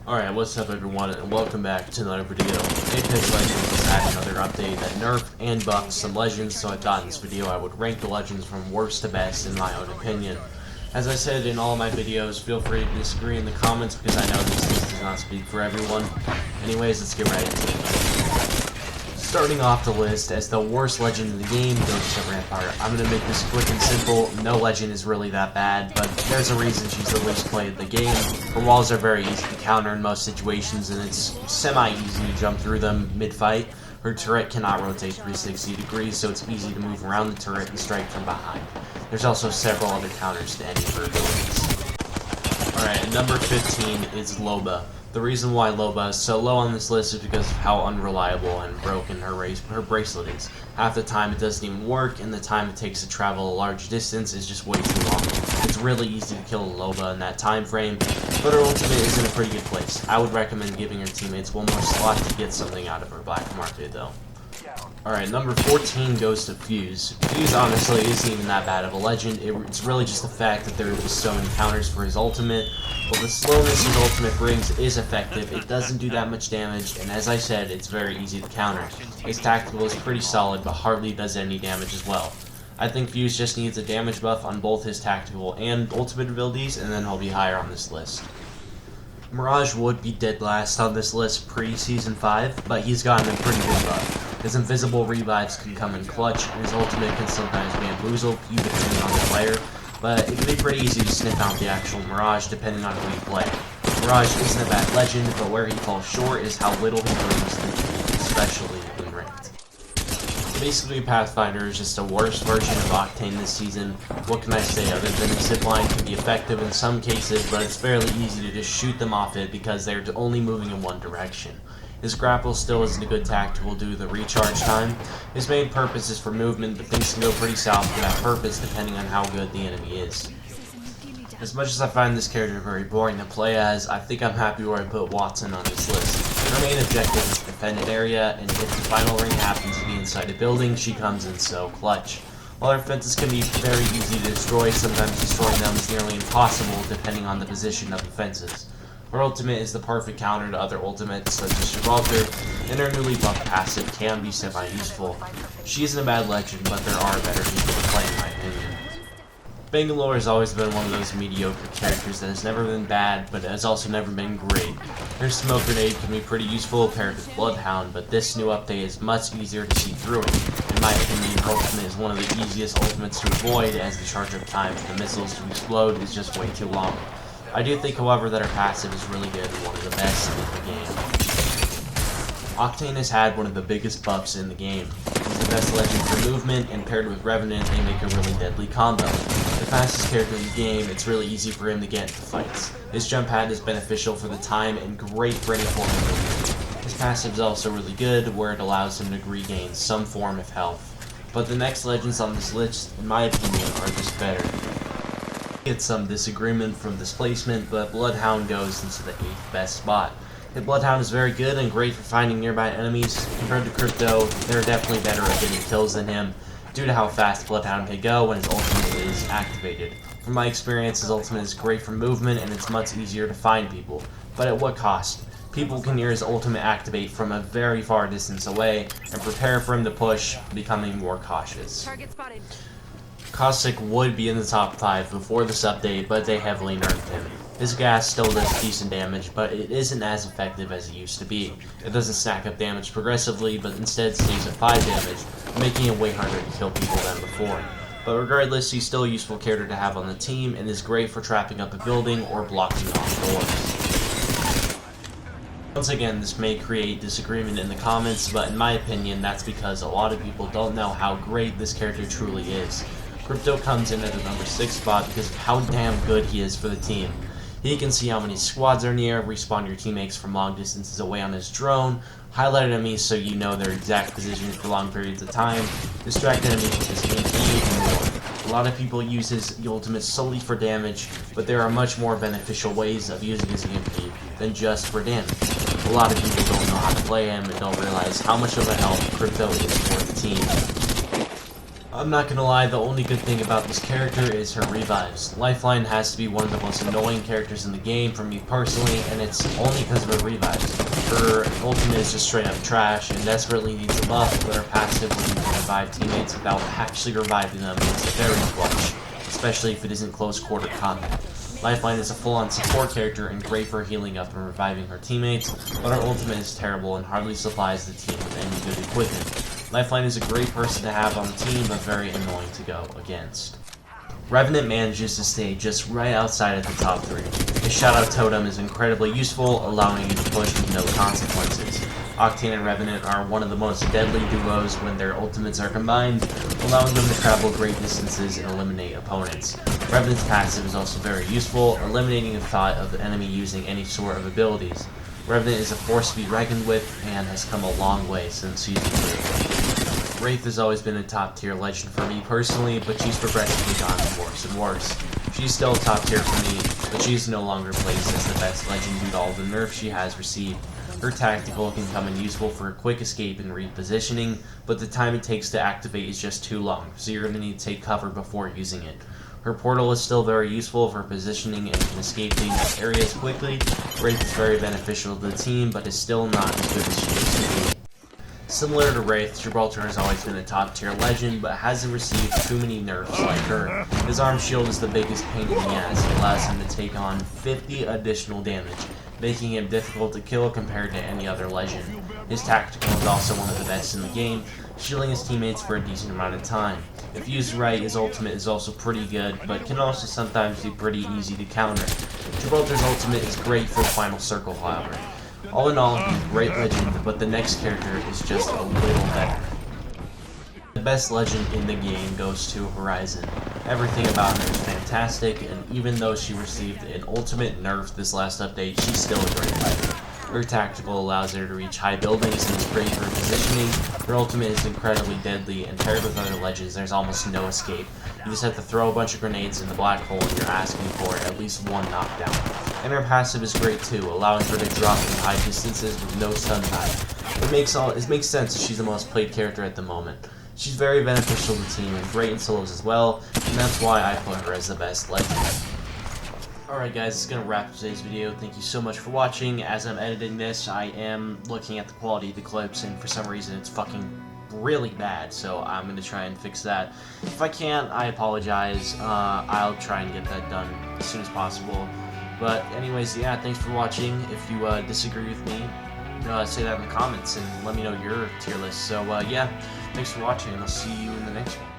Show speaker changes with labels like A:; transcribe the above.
A: Alright, what's up everyone, and welcome back to another video. Apex Legends has had another update that nerfed and buffed some legends, so I thought in this video I would rank the legends from worst to best in my own opinion. As I said in all my videos, feel free to disagree in the comments because I know this list does not speak for everyone. Anyways, let's get right into it. Starting off the list as the worst legend in the game goes to Rampart. I'm going to make this quick and simple. No legend is really that bad, but there's a reason she's the least played in the game. Her walls are very easy to counter in most situations, and it's semi-easy to jump through them mid-fight. Her turret cannot rotate 360 degrees, so it's easy to move around the turret and strike from behind. There's also several other counters to any of her abilities. Alright, and number 15 is Loba. The reason why Loba is so low on this list is because of how unreliable and broken her bracelet is. Half the time it doesn't even work, and the time it takes to travel a large distance is just way too long. It's really easy to kill Loba in that time frame, but her ultimate is in a pretty good place. I would recommend giving her teammates one more slot to get something out of her black market though. Alright, number 14 goes to Fuse. Fuse honestly isn't even that bad of a legend. It's really just the fact that there are just so many counters for his ultimate. While the slowness his ultimate brings is effective, it doesn't do that much damage, and as I said, it's very easy to counter. His tactical is pretty solid, but hardly does any damage as well. I think Fuse just needs a damage buff on both his tactical and ultimate abilities, and then he'll be higher on this list. Mirage would be dead last on this list pre-Season 5, but he's gotten a pretty good buff. His invisible revives can come in clutch, and his ultimate can sometimes bamboozle you depending on the player, but it can be pretty easy to sniff out the actual Mirage depending on who you play. Mirage isn't a bad legend, but where he falls short is how little he brings to the team, especially in ranked. Basically, Pathfinder is just a worse version of Octane this season. What can I say other than his zipline can be effective in some cases, but it's fairly easy to just shoot them off it because they're only moving in one direction. His grapple still isn't a good tactical due to the recharge time. His main purpose is for movement, but things can go pretty south for that purpose depending on how good the enemy is. As much as I find this character very boring to play as, I think I'm happy where I put Wattson on this list. Her main objective is to defend an area, and if the final ring happens to be inside a building, she comes in so clutch. While her fences can be very easy to destroy, sometimes destroying them is nearly impossible depending on the position of the fences. Her ultimate is the perfect counter to other ultimates such as Gibraltar, and her newly buffed passive can be semi-useful. She isn't a bad legend, but there are better people to play in my opinion. Bangalore has always been one of those mediocre characters that has never been bad, but has also never been great. Her smoke grenade can be pretty useful paired with Bloodhound, but this new update is much easier to see through it. In my opinion, her ultimate is one of the easiest ultimates to avoid, as the charge-up time for the missiles to explode is just way too long. I do think, however, that her passive is really good and one of the best in the game. Octane has had one of the biggest buffs in the game. He's the best legend for movement, and paired with Revenant, they make a really deadly combo. The fastest character in the game, it's really easy for him to get into fights. His jump pad is beneficial for the time and great for any form of movement. His passive is also really good, where it allows him to regain some form of health. But the next legends on this list, in my opinion, are just better. Get some disagreement from displacement, but Bloodhound goes into the 8th best spot. The Bloodhound is very good and great for finding nearby enemies. Compared to Crypto, they're definitely better at getting kills than him, due to how fast Bloodhound can go when his ultimate is activated. From my experience, his ultimate is great for movement and it's much easier to find people. But at what cost? People can hear his ultimate activate from a very far distance away and prepare for him to push, becoming more cautious.
B: Target spotted.
A: Caustic would be in the top 5 before this update, but they heavily nerfed him. His gas still does decent damage, but it isn't as effective as it used to be. It doesn't stack up damage progressively, but instead stays at 5 damage, making it way harder to kill people than before. But regardless, he's still a useful character to have on the team, and is great for trapping up a building or blocking off doors. Once again, this may create disagreement in the comments, but in my opinion, that's because a lot of people don't know how great this character truly is. Crypto comes in at the number 6 spot because of how damn good he is for the team. He can see how many squads are near, respawn your teammates from long distances away on his drone, highlight enemies so you know their exact positions for long periods of time, distract enemies with his EMP, and more. A lot of people use his ultimate solely for damage, but there are much more beneficial ways of using his EMP than just for damage. A lot of people don't know how to play him and don't realize how much of a help Crypto is for the team. I'm not gonna lie, the only good thing about this character is her revives. Lifeline has to be one of the most annoying characters in the game for me personally, and it's only because of her revives. Her ultimate is just straight up trash and desperately needs a buff, but her passive when you can revive teammates without actually reviving them is very clutch, especially if it isn't close quarter combat. Lifeline is a full-on support character and great for healing up and reviving her teammates, but her ultimate is terrible and hardly supplies the team with any good equipment. Lifeline is a great person to have on the team, but very annoying to go against. Revenant manages to stay just right outside of the top 3. His Shoutout Totem is incredibly useful, allowing you to push with no consequences. Octane and Revenant are one of the most deadly duos when their ultimates are combined, allowing them to travel great distances and eliminate opponents. Revenant's passive is also very useful, eliminating the thought of the enemy using any sort of abilities. Revenant is a force to be reckoned with and has come a long way since Season 2. Wraith has always been a top tier legend for me personally, but she's progressively gotten worse and worse. She's still top tier for me, but she's no longer placed as the best legend due to all the nerfs she has received. Her tactical can come in useful for a quick escape and repositioning, but the time it takes to activate is just too long, so you're going to need to take cover before using it. Her portal is still very useful for positioning and escaping areas quickly. Wraith is very beneficial to the team, but is still not as good as she used to be. Similar to Wraith, Gibraltar has always been a top tier legend, but hasn't received too many nerfs like her. His arm shield is the biggest pain in the ass and allows him to take on 50 additional damage, making him difficult to kill compared to any other legend. His tactical is also one of the best in the game, shielding his teammates for a decent amount of time. If used right, his ultimate is also pretty good, but can also sometimes be pretty easy to counter. Gibraltar's ultimate is great for the final circle, however. All in all, he's a great legend, but the next character is just a little better. The best legend in the game goes to Horizon. Everything about her is fantastic, and even though she received an ultimate nerf this last update, she's still a great fighter. Her tactical allows her to reach high buildings and is great for positioning. Her ultimate is incredibly deadly, and paired with other legends, there's almost no escape. You just have to throw a bunch of grenades in the black hole and you're asking for at least one knockdown. And her passive is great too, allowing her to drop in high distances with no stun time. It makes sense that she's the most played character at the moment. She's very beneficial to the team and great in solos as well, and that's why I put her as the best legend. Alright guys, it's going to wrap up today's video. Thank you so much for watching. As I'm editing this, I am looking at the quality of the clips, and for some reason it's fucking really bad, so I'm going to try and fix that. If I can't, I apologize. I'll try and get that done as soon as possible. But anyways, yeah, thanks for watching. If you disagree with me, say that in the comments and let me know your tier list. So yeah, thanks for watching, and I'll see you in the next one.